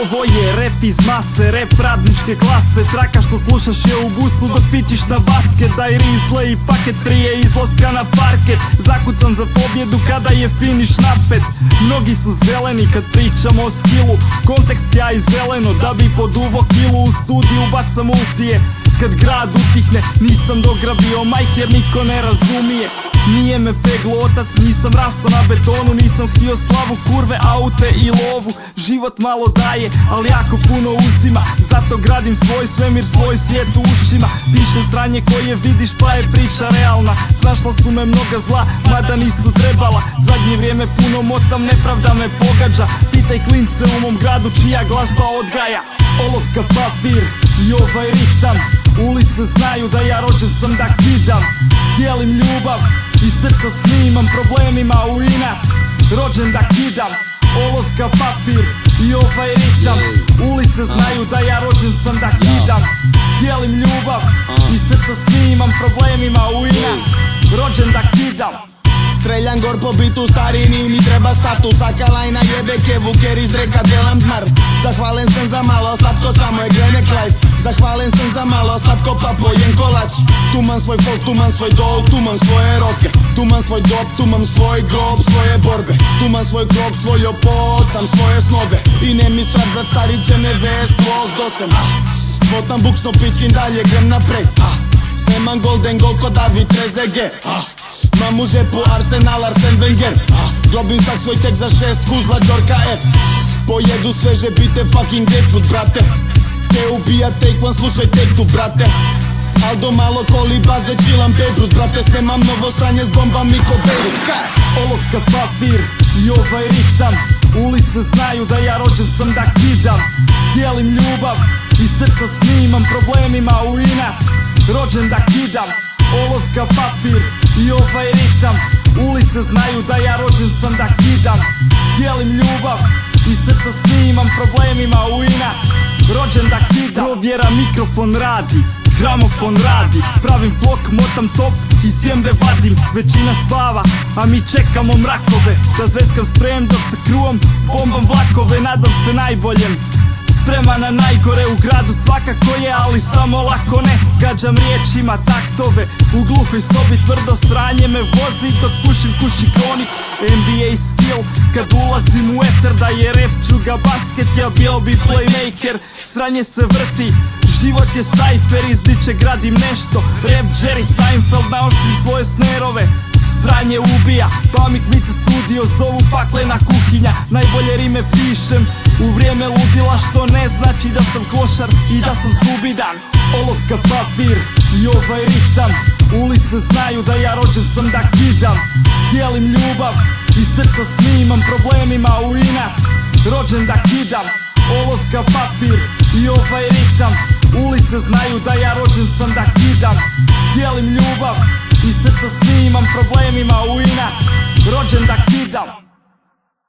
Ovo je rap iz mase, rap radničke klase. Traka što slušaš je u busu dok pičiš na basket. Daj rizle i paket prije izlaska na parket. Zakucam za pobjedu kada je finiš napet. Mnogi su zeleni kad pričamo o skillu. Kontekst ja i zeleno da bi poduvo kilu. U studiju bacam ultije kad grad utihne. Nisam dograbio majk jer niko ne razumije. Nije me peglo otac, nisam rasto na betonu. Nisam htio slavu, kurve, aute i lovu. Život malo daje, ali jako puno uzima. Zato gradim svoj svemir, svoj svijet u ušima. Pišem sranje koje vidiš pa je priča realna. Snašla su me mnoga zla, mada nisu trebala. Zadnje vrijeme puno motam, nepravda me pogađa. Pitaj klince u mom gradu čija glazba odgaja. Olovka, papir i ovaj ritam. Ulice znaju da ja rođen sam da kidam. Dijelim ljubav i srca snimam. Problemima u inat, rođen da kidam. Olovka, papir i ovaj ritam. Ulice znaju da ja rođen sam da kidam. Dijelim ljubav i srca snimam. Problemima u inat, rođen da kidam. Streljam gor po bitu starini, mi treba status. Akalajna jebe kevu, ker iz dreka delam dmar. Zahvalen sam za malo, slatko samo je Grenek life. Zahvalen sam za malo, slatko pa pojem kolač. Tu mam svoj folk, tu mam svoj dog, tu mam svoje roke. Tu mam svoj dop, tu mam svoj grob, svoje borbe. Tu mam svoj krok, svoj opod, sam svoje snove. I ne mi srat brat stariće ne veš, plog dosem. Smotam buksno pičin dalje, grem napred. Sneman golden gol ko David Trezeguet. Mam u žepu Arsenal, Arsen Wenger. Drobim sak svoj tek za 6 kuzla Đorka F. Pojedu sveže bite fucking grapefruit brate. Te ubija take one, slušaj take two brate. Aldo malo koli baze, chillam Beirut brate. Snemam novo sranje s bombami ko Beirut. Olovka, papir i ovaj ritam. Ulice znaju da ja rođen sam da kidam. Dijelim ljubav i srca snimam. Problemima u inat, rođen da kidam. Olovka, papir i ovaj ritam. Ulice znaju da ja rođen sam da kidam. Dijelim ljubav i srca snimam. Problemima u inat, rođen da kidam. Provjera, mikrofon radi, gramofon radi. Pravim vlog, motam top i sjembe vadim. Većina spava, a mi čekamo mrakove. Da zveckam sprem dok se kruvom bombam vlakove. Nadam se najboljem, spreman na najgore u gradu svakako je, ali samo lako ne. Gađam riječima taktove, u gluhoj sobi tvrdo sranje me vozi. Dok pušim kuši kronik, NBA skill. Kad ulazim u eter da je rap čuga basket, ja bio bi playmaker. Sranje se vrti, život je sajfer, iz niče gradim nešto. Rap Jerry Seinfeld, naoštrim svoje snerove. Sranje ubija, Pamik Mice studio, zovu paklena kuhinja. Najbolje rime pišem u vrijeme ludila, što ne znači da sam klošar i da sam zgubidan. Olovka, papir i ovaj ritam. Ulice znaju da ja rođen sam da kidam. Dijelim ljubav i srca snimam. Problemima u inat, rođen da kidam. Olovka, papir i ovaj ritam. Ulice znaju da ja rođen sam da kidam. Dijelim ljubav i srca snimam. Problemima u inat, rođen da kidam.